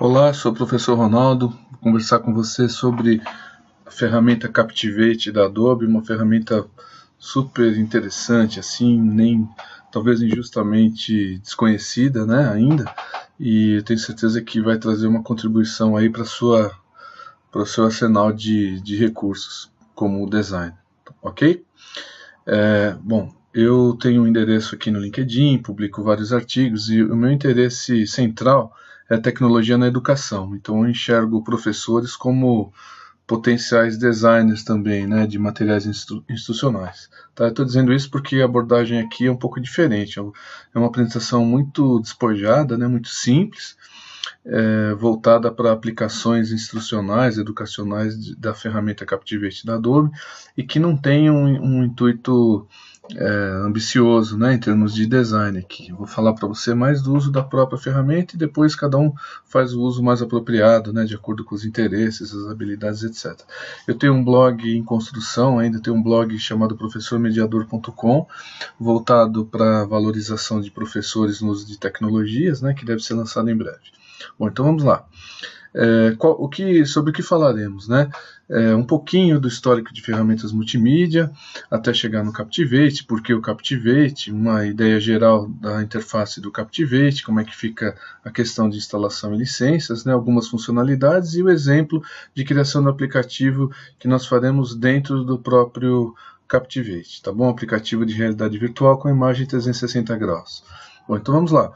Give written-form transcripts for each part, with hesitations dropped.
Olá, sou o professor Ronaldo. Vou conversar com você sobre a ferramenta Captivate da Adobe, uma ferramenta super interessante, assim, talvez injustamente desconhecida, né, ainda. E eu tenho certeza que vai trazer uma contribuição aí para o seu arsenal de recursos como design, ok? Bom, eu tenho um endereço aqui no LinkedIn, publico vários artigos e o meu interesse central é a tecnologia na educação. Então eu enxergo professores como potenciais designers também, né, de materiais institucionais. Tá? Eu estou dizendo isso porque a abordagem aqui é um pouco diferente. É uma apresentação muito despojada, né, muito simples, voltada para aplicações instrucionais, educacionais da ferramenta Captivate da Adobe e que não tem um intuito ambicioso, né, em termos de design aqui. Eu vou falar para você mais do uso da própria ferramenta e depois cada um faz o uso mais apropriado, né, de acordo com os interesses, as habilidades, etc. Eu tenho um blog em construção, ainda tenho um blog chamado professormediador.com, voltado para a valorização de professores no uso de tecnologias, né, que deve ser lançado em breve. Bom, então vamos lá. Sobre o que falaremos, né? Um pouquinho do histórico de ferramentas multimídia, até chegar no Captivate, porque o Captivate, uma ideia geral da interface do Captivate, como é que fica a questão de instalação e licenças, né? Algumas funcionalidades e o exemplo de criação do aplicativo que nós faremos dentro do próprio Captivate, tá bom? Aplicativo de realidade virtual com imagem 360 graus. Bom, então vamos lá.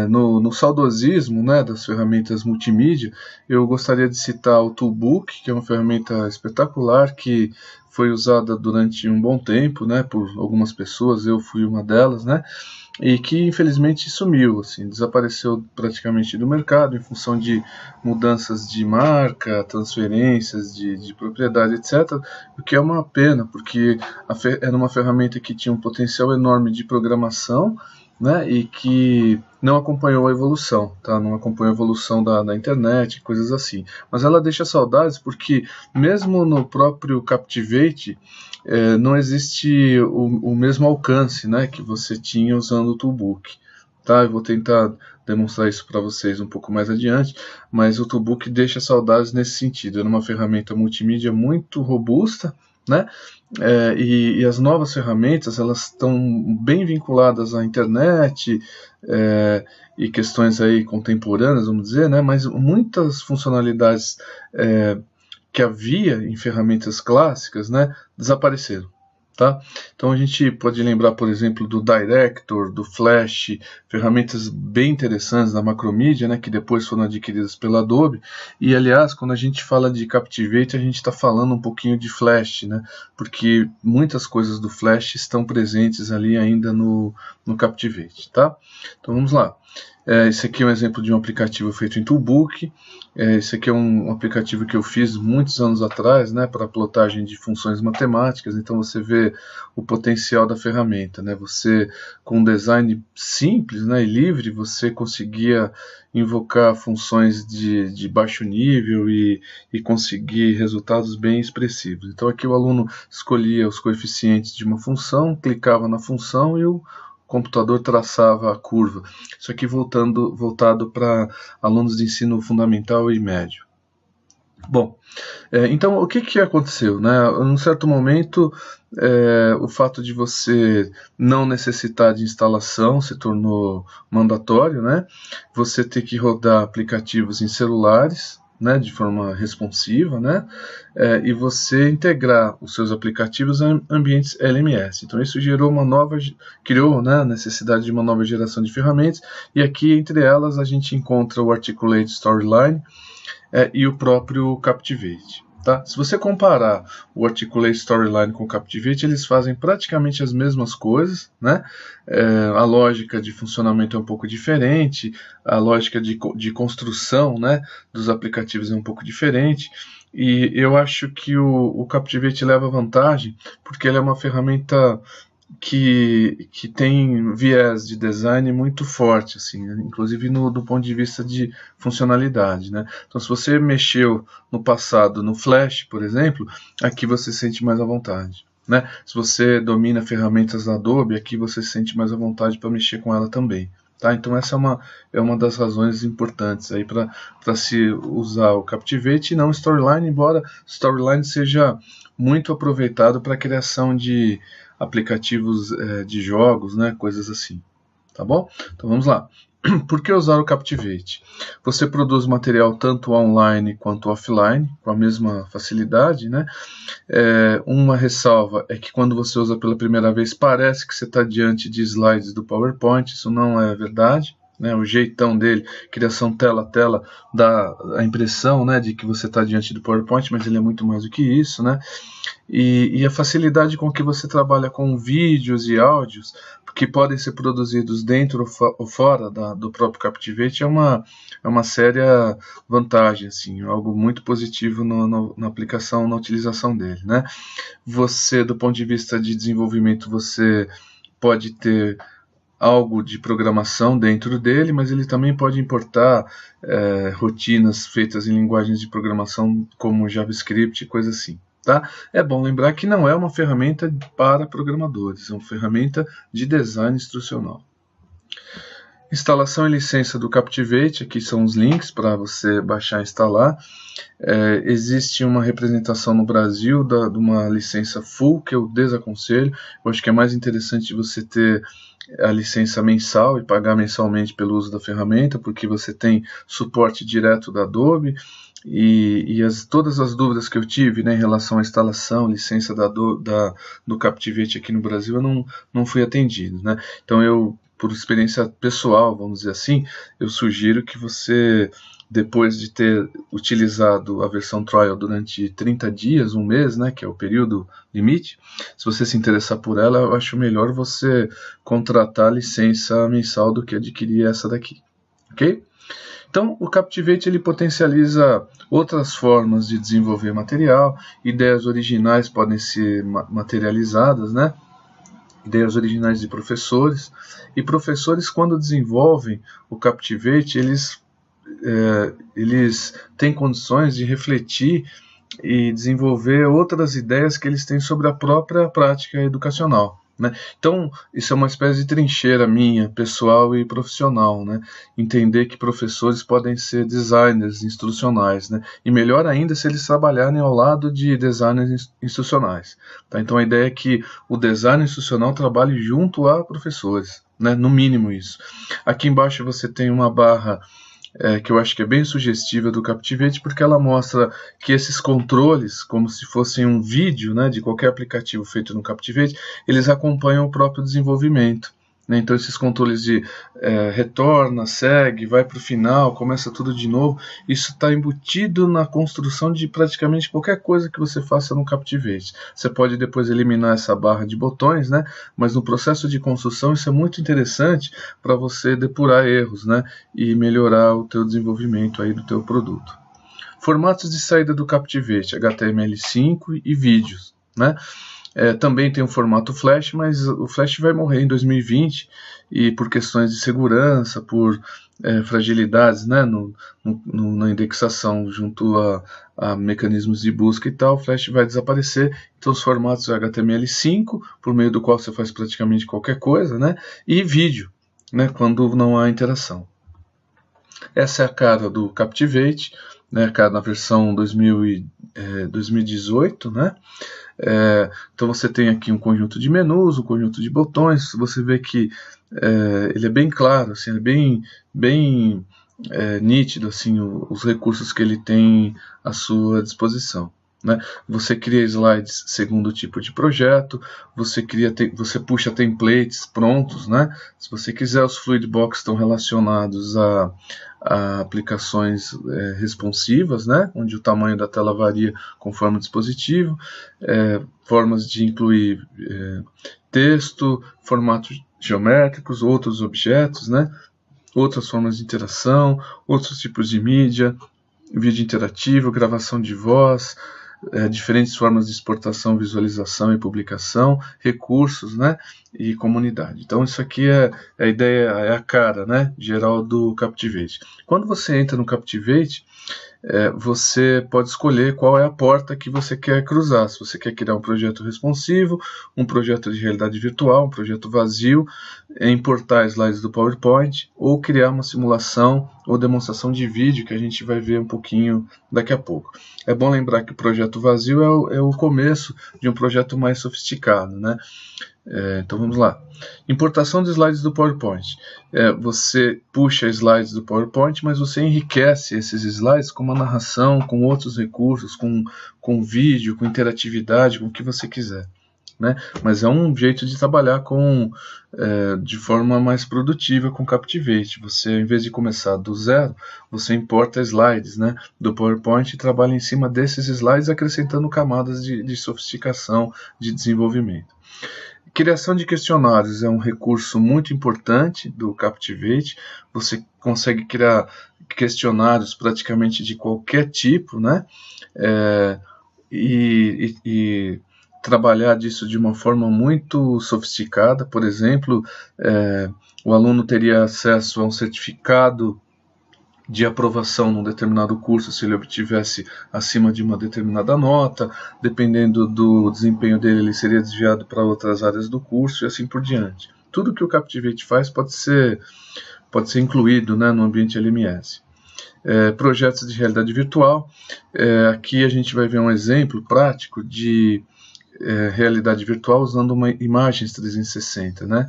No saudosismo, né, das ferramentas multimídia, eu gostaria de citar o Toolbook, que é uma ferramenta espetacular que foi usada durante um bom tempo, né, por algumas pessoas, eu fui uma delas, né, e que infelizmente sumiu, assim, desapareceu praticamente do mercado em função de mudanças de marca, transferências de propriedade, etc., o que é uma pena, porque era uma ferramenta que tinha um potencial enorme de programação, né, e que não acompanhou a evolução, tá? Não acompanhou a evolução da internet, coisas assim. Mas ela deixa saudades porque mesmo no próprio Captivate não existe o mesmo alcance, né, que você tinha usando o Toolbook. Tá? Eu vou tentar demonstrar isso para vocês um pouco mais adiante, mas o Toolbook deixa saudades nesse sentido. É uma ferramenta multimídia muito robusta, né? E as novas ferramentas elas estão bem vinculadas à internet e questões aí contemporâneas, vamos dizer, né? Mas muitas funcionalidades que havia em ferramentas clássicas, né, desapareceram. Tá? Então a gente pode lembrar, por exemplo, do Director, do Flash, ferramentas bem interessantes da Macromedia, né, que depois foram adquiridas pela Adobe. E aliás, quando a gente fala de Captivate, a gente está falando um pouquinho de Flash, né, porque muitas coisas do Flash estão presentes ali ainda no Captivate. Tá? Então vamos lá. Esse aqui é um exemplo de um aplicativo feito em Toolbook. Esse aqui é um aplicativo que eu fiz muitos anos atrás, né, para plotagem de funções matemáticas. Então você vê o potencial da ferramenta, né? Você, com um design simples, né, e livre, você conseguia invocar funções de baixo nível e conseguir resultados bem expressivos. Então aqui o aluno escolhia os coeficientes de uma função, clicava na função e o computador traçava a curva. Isso aqui voltado para alunos de ensino fundamental e médio. Bom, então o que aconteceu, né? Em um certo momento, o fato de você não necessitar de instalação se tornou mandatório, né? Você ter que rodar aplicativos em celulares, né, de forma responsiva, né, e você integrar os seus aplicativos em ambientes LMS. Então isso criou, né, a necessidade de uma nova geração de ferramentas, e aqui entre elas a gente encontra o Articulate Storyline e o próprio Captivate. Tá? Se você comparar o Articulate Storyline com o Captivate, eles fazem praticamente as mesmas coisas, né? A lógica de funcionamento é um pouco diferente, a lógica de construção, né, dos aplicativos é um pouco diferente, e eu acho que o Captivate leva vantagem porque ele é uma ferramenta que tem viés de design muito forte, assim, né? Inclusive do ponto de vista de funcionalidade, né? Então, se você mexeu no passado no Flash, por exemplo, aqui você se sente mais à vontade, né? Se você domina ferramentas da Adobe, aqui você se sente mais à vontade para mexer com ela também. Tá? Então essa é uma das razões importantes aí para se usar o Captivate e não o Storyline, embora Storyline seja muito aproveitado para a criação de aplicativos de jogos, né, coisas assim. Tá bom? Então vamos lá. Por que usar o Captivate? Você produz material tanto online quanto offline, com a mesma facilidade, né? Uma ressalva é que quando você usa pela primeira vez, parece que você está diante de slides do PowerPoint, isso não é verdade. Né, o jeitão dele, criação tela a tela, dá a impressão, né, de que você está diante do PowerPoint, mas ele é muito mais do que isso, né? E a facilidade com que você trabalha com vídeos e áudios, que podem ser produzidos dentro ou fora do próprio Captivate, é uma séria vantagem, assim, algo muito positivo na aplicação, na utilização dele, né? Você, do ponto de vista de desenvolvimento, você pode ter algo de programação dentro dele, mas ele também pode importar rotinas feitas em linguagens de programação como JavaScript e coisa assim. Tá? É bom lembrar que não é uma ferramenta para programadores, é uma ferramenta de design instrucional. Instalação e licença do Captivate, aqui são os links para você baixar e instalar. Existe uma representação no Brasil de uma licença full, que eu desaconselho. Eu acho que é mais interessante você ter a licença mensal e pagar mensalmente pelo uso da ferramenta, porque você tem suporte direto da Adobe. E todas as dúvidas que eu tive, né, em relação à instalação, licença do Captivate aqui no Brasil, eu não fui atendido, né? Então eu, por experiência pessoal, vamos dizer assim, eu sugiro que você, depois de ter utilizado a versão trial durante 30 dias, um mês, né, que é o período limite, se você se interessar por ela, eu acho melhor você contratar a licença mensal do que adquirir essa daqui, ok? Então, o Captivate ele potencializa outras formas de desenvolver material, ideias originais podem ser materializadas, né? Ideias originais de professores, e professores, quando desenvolvem o Captivate, eles têm condições de refletir e desenvolver outras ideias que eles têm sobre a própria prática educacional. Né? Então, isso é uma espécie de trincheira minha, pessoal e profissional, né? Entender que professores podem ser designers instrucionais, né? E melhor ainda se eles trabalharem ao lado de designers instrucionais. Tá? Então, a ideia é que o design instrucional trabalhe junto a professores, né? No mínimo isso. Aqui embaixo você tem uma barra que eu acho que é bem sugestiva do Captivate, porque ela mostra que esses controles, como se fossem um vídeo, né, de qualquer aplicativo feito no Captivate, eles acompanham o próprio desenvolvimento. Né? Então esses controles de retorna, segue, vai para o final, começa tudo de novo, isso está embutido na construção de praticamente qualquer coisa que você faça no Captivate. Você pode depois eliminar essa barra de botões, né? Mas no processo de construção isso é muito interessante para você depurar erros, né? E melhorar o teu desenvolvimento aí do teu produto. Formatos de saída do Captivate, HTML5 e vídeos, né? Também tem o formato Flash, mas o Flash vai morrer em 2020 e por questões de segurança, por fragilidades, né, na indexação junto a mecanismos de busca e tal, o Flash vai desaparecer. Então os formatos HTML5, por meio do qual você faz praticamente qualquer coisa, né, e vídeo, né, quando não há interação. Essa é a cara do Captivate, né, cara na versão 2018, né? Então você tem aqui um conjunto de menus, um conjunto de botões. Você vê que ele é bem claro, assim, é bem nítido assim, os recursos que ele tem à sua disposição. Né? Você cria slides segundo o tipo de projeto, você puxa templates prontos, né? Se você quiser, os Fluidbox estão relacionados a aplicações responsivas, né? Onde o tamanho da tela varia conforme o dispositivo, formas de incluir texto, formatos geométricos, outros objetos, né? Outras formas de interação, outros tipos de mídia, vídeo interativo, gravação de voz, diferentes formas de exportação, visualização e publicação, recursos, né, e comunidade. Então isso aqui é a ideia, é a cara, né, geral do Captivate. Quando você entra no Captivate, você pode escolher qual é a porta que você quer cruzar. Se você quer criar um projeto responsivo, um projeto de realidade virtual, um projeto vazio, importar slides do PowerPoint, ou criar uma simulação ou demonstração de vídeo, que a gente vai ver um pouquinho daqui a pouco. É bom lembrar que o projeto vazio é o começo de um projeto mais sofisticado, né? Então vamos lá. Importação de slides do PowerPoint. Você puxa slides do PowerPoint, mas você enriquece esses slides com uma narração, com outros recursos, com vídeo, com interatividade, com o que você quiser, né? Mas é um jeito de trabalhar de forma mais produtiva com Captivate. Você, em vez de começar do zero, você importa slides, né, do PowerPoint e trabalha em cima desses slides, acrescentando camadas de sofisticação, de desenvolvimento. Criação de questionários é um recurso muito importante do Captivate. Você consegue criar questionários praticamente de qualquer tipo, né? E trabalhar disso de uma forma muito sofisticada. Por exemplo, o aluno teria acesso a um certificado de aprovação num determinado curso se ele obtivesse acima de uma determinada nota. Dependendo do desempenho dele, ele seria desviado para outras áreas do curso e assim por diante. Tudo que o Captivate faz pode ser incluído, né, no ambiente LMS. Projetos de realidade virtual. Aqui a gente vai ver um exemplo prático de realidade virtual usando imagens 360, né?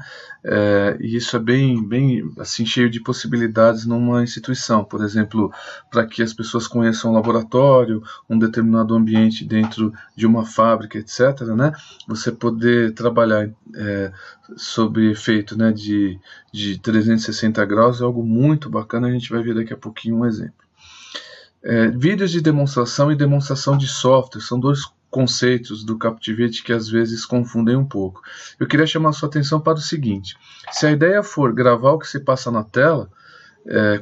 E isso é bem assim, cheio de possibilidades numa instituição. Por exemplo, para que as pessoas conheçam um laboratório, um determinado ambiente dentro de uma fábrica, etc., né? Você poder trabalhar sob efeito, né, de 360 graus é algo muito bacana. A gente vai ver daqui a pouquinho um exemplo. Vídeos de demonstração e demonstração de software são dois conceitos do Captivate que às vezes confundem um pouco. Eu queria chamar a sua atenção para o seguinte: se a ideia for gravar o que se passa na tela,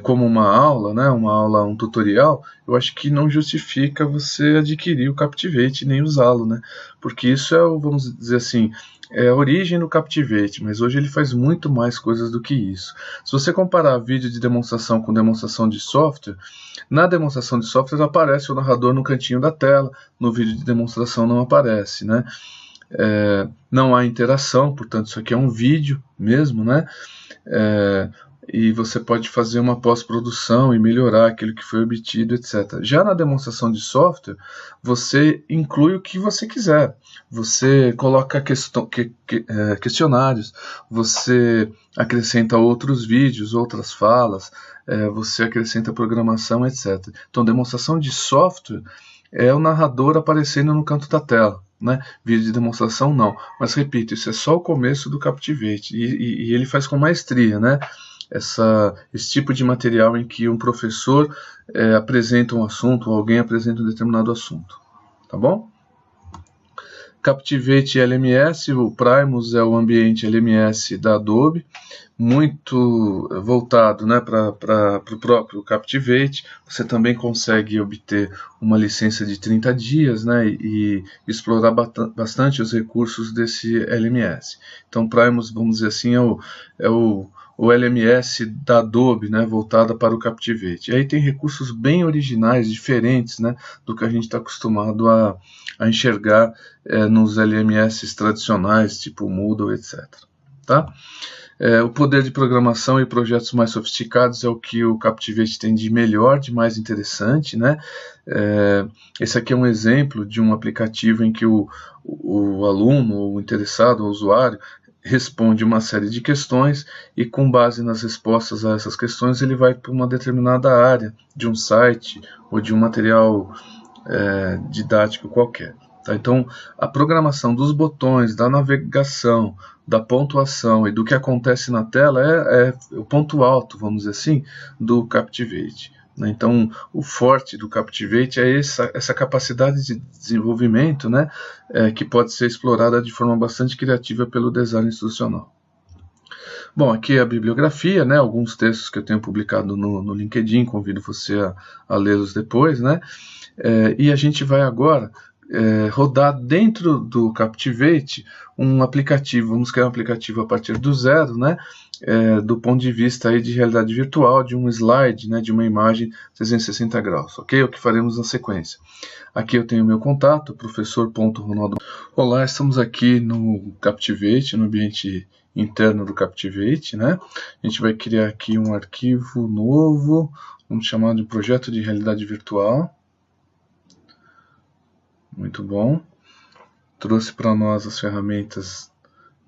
como uma aula, né, um tutorial, eu acho que não justifica você adquirir o Captivate nem usá-lo, né? Porque isso vamos dizer assim, a origem do Captivate, mas hoje ele faz muito mais coisas do que isso. Se você comparar vídeo de demonstração com demonstração de software, na demonstração de software aparece o narrador no cantinho da tela, no vídeo de demonstração não aparece, né? Não há interação, portanto isso aqui é um vídeo mesmo, né? E você pode fazer uma pós-produção e melhorar aquilo que foi obtido, etc. Já na demonstração de software, você inclui o que você quiser. Você coloca questionários, você acrescenta outros vídeos, outras falas, você acrescenta programação, etc. Então, demonstração de software é o narrador aparecendo no canto da tela, né? Vídeo de demonstração não. Mas, repito, isso é só o começo do Captivate e ele faz com maestria, né? Esse tipo de material em que um professor apresenta um assunto, ou alguém apresenta um determinado assunto, tá bom? Captivate LMS, o Primus é o ambiente LMS da Adobe, muito voltado, né, para o próprio Captivate. Você também consegue obter uma licença de 30 dias, né, e explorar bastante os recursos desse LMS. Então, Primus, vamos dizer assim, é o LMS da Adobe, né, voltada para o Captivate. E aí tem recursos bem originais, diferentes, né, do que a gente está acostumado a enxergar nos LMS tradicionais, tipo Moodle, etc. Tá? O poder de programação e projetos mais sofisticados é o que o Captivate tem de melhor, de mais interessante, né? Esse aqui é um exemplo de um aplicativo em que o aluno, o interessado, o usuário, responde uma série de questões e, com base nas respostas a essas questões, ele vai para uma determinada área de um site ou de um material didático qualquer. Tá? Então, a programação dos botões, da navegação, da pontuação e do que acontece na tela é o ponto alto, vamos dizer assim, do Captivate. Então, o forte do Captivate é essa capacidade de desenvolvimento, né, que pode ser explorada de forma bastante criativa pelo design instrucional. Bom, aqui é a bibliografia, né, alguns textos que eu tenho publicado no LinkedIn, convido você a lê-los depois, né, e a gente vai agora rodar dentro do Captivate um aplicativo. Vamos criar um aplicativo a partir do zero, né? Do ponto de vista aí de realidade virtual, de um slide, né? De uma imagem 360 graus, ok? O que faremos na sequência. Aqui eu tenho meu contato, professor.ronaldo. Olá, estamos aqui no Captivate, no ambiente interno do Captivate, né? A gente vai criar aqui um arquivo novo, vamos chamar de projeto de realidade virtual. Muito bom. Trouxe para nós as ferramentas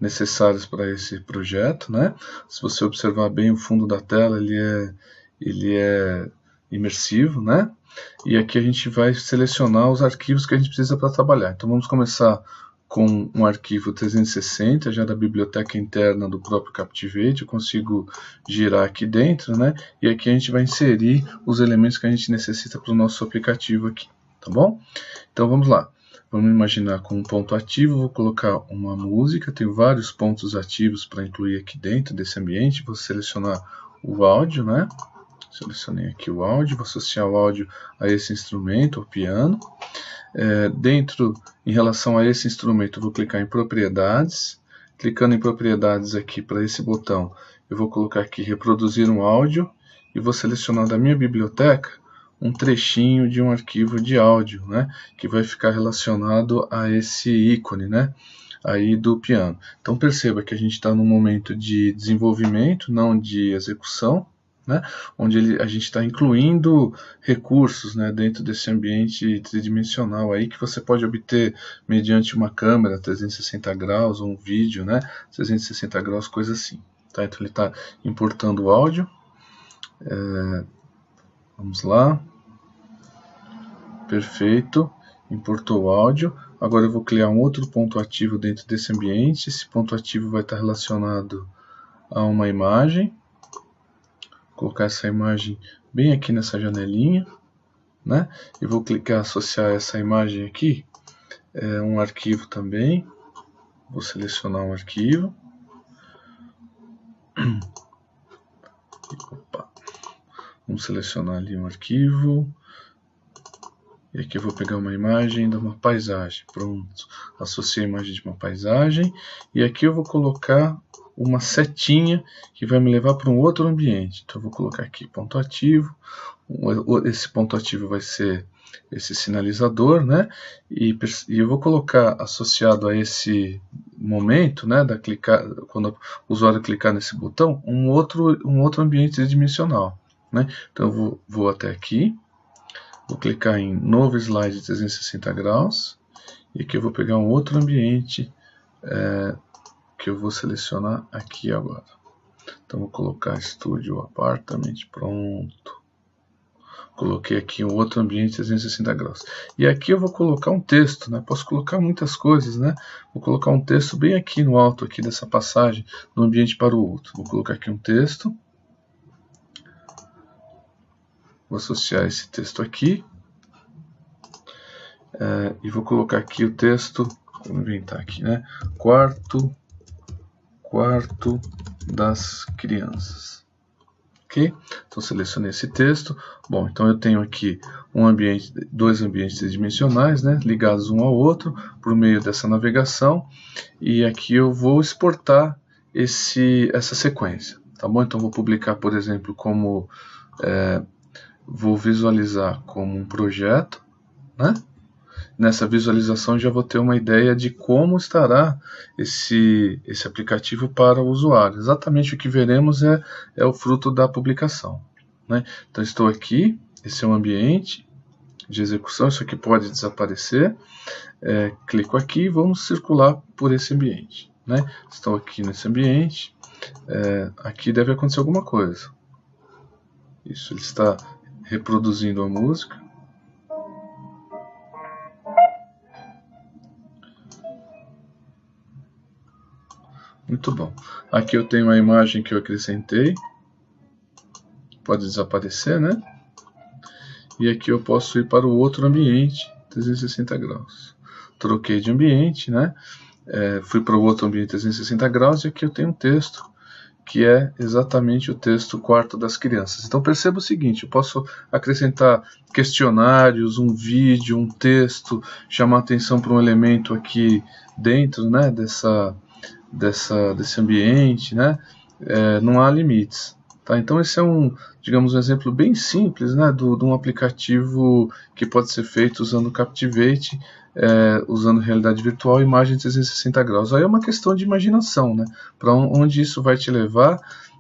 necessárias para esse projeto, né? Se você observar bem o fundo da tela, ele é imersivo, né? E aqui a gente vai selecionar os arquivos que a gente precisa para trabalhar. Então vamos começar com um arquivo 360, já da biblioteca interna do próprio Captivate. Eu consigo girar aqui dentro, né? E aqui a gente vai inserir os elementos que a gente necessita para o nosso aplicativo aqui, tá bom? Então vamos lá. Vamos imaginar com um ponto ativo, vou colocar uma música, tenho vários pontos ativos para incluir aqui dentro desse ambiente. Vou selecionar o áudio, né? Selecionei aqui o áudio, vou associar o áudio a esse instrumento, o piano. Em relação a esse instrumento, eu vou clicar em propriedades. Clicando em propriedades aqui para esse botão, eu vou colocar aqui reproduzir um áudio e vou selecionar da minha biblioteca um trechinho de um arquivo de áudio, né, que vai ficar relacionado a esse ícone, né, aí do piano. Então perceba que a gente está num momento de desenvolvimento, não de execução, né, onde a gente está incluindo recursos, né, dentro desse ambiente tridimensional aí que você pode obter mediante uma câmera 360 graus ou um vídeo, né, 360 graus, coisa assim. Tá? Então ele está importando o áudio. Vamos lá. Perfeito. Importou o áudio. Agora eu vou criar um outro ponto ativo dentro desse ambiente. Esse ponto ativo vai estar relacionado a uma imagem. Vou colocar essa imagem bem aqui nessa janelinha, né? E vou clicar associar essa imagem aqui. Um arquivo também. Vou selecionar um arquivo. Opa. Vamos selecionar ali um arquivo. E aqui eu vou pegar uma imagem de uma paisagem. Pronto. Associei a imagem de uma paisagem. E aqui eu vou colocar uma setinha que vai me levar para um outro ambiente. Então eu vou colocar aqui ponto ativo. Esse ponto ativo vai ser esse sinalizador, né? E eu vou colocar associado a esse momento, né, quando o usuário clicar nesse botão, um outro ambiente tridimensional, né? Então eu vou até aqui, vou clicar em novo slide 360 graus e aqui eu vou pegar um outro ambiente que eu vou selecionar aqui agora. Então vou colocar Studio Apartment, pronto. Coloquei aqui um outro ambiente 360 graus. E aqui eu vou colocar um texto, né? Posso colocar muitas coisas, né? Vou colocar um texto bem aqui no alto aqui dessa passagem, do ambiente para o outro. Vou colocar aqui um texto. Vou associar esse texto aqui. E vou colocar aqui o texto, vou inventar aqui, né? Quarto das crianças. Ok? Então selecionei esse texto. Bom, então eu tenho aqui dois ambientes tridimensionais, né, ligados um ao outro por meio dessa navegação. E aqui eu vou exportar essa sequência. Tá bom? Então vou publicar, por exemplo, vou visualizar como um projeto, né? Nessa visualização já vou ter uma ideia de como estará esse aplicativo para o usuário. Exatamente o que veremos é o fruto da publicação, né? Então estou aqui, esse é um ambiente de execução, isso aqui pode desaparecer. Clico aqui e vamos circular por esse ambiente, né? Estou aqui nesse ambiente, aqui deve acontecer alguma coisa. Isso, ele está reproduzindo a música. Muito bom. Aqui eu tenho a imagem que eu acrescentei. Pode desaparecer, né? E aqui eu posso ir para o outro ambiente, 360 graus. Troquei de ambiente, né? Fui para o outro ambiente 360 graus e aqui eu tenho um texto que é exatamente o texto quarto das crianças. Então perceba o seguinte, eu posso acrescentar questionários, um vídeo, um texto, chamar atenção para um elemento aqui dentro, né, desse ambiente, né, não há limites. Tá? Então esse é digamos, um exemplo bem simples, né, de um aplicativo que pode ser feito usando o Captivate, usando realidade virtual e imagem 360 graus. Aí é uma questão de imaginação, né? Para onde isso vai te levar,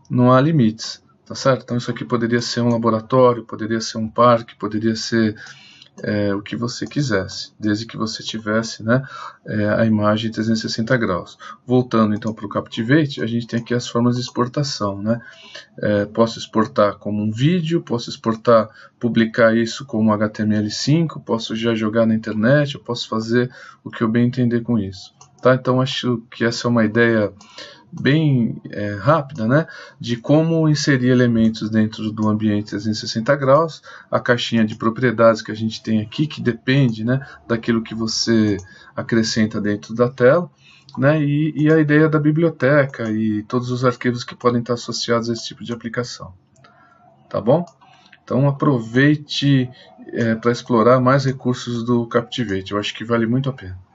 não há limites, tá certo? Então isso aqui poderia ser um laboratório, poderia ser um parque, poderia ser o que você quisesse, desde que você tivesse, né, a imagem 360 graus. Voltando então para o Captivate, a gente tem aqui as formas de exportação, né? Posso exportar como um vídeo, posso exportar, publicar isso como HTML5, posso já jogar na internet, eu posso fazer o que eu bem entender com isso. Tá? Então acho que essa é uma ideia bem rápida, né, de como inserir elementos dentro do ambiente 360 graus, a caixinha de propriedades que a gente tem aqui, que depende, né, daquilo que você acrescenta dentro da tela, né, e a ideia da biblioteca e todos os arquivos que podem estar associados a esse tipo de aplicação. Tá bom? Então aproveite para explorar mais recursos do Captivate, eu acho que vale muito a pena.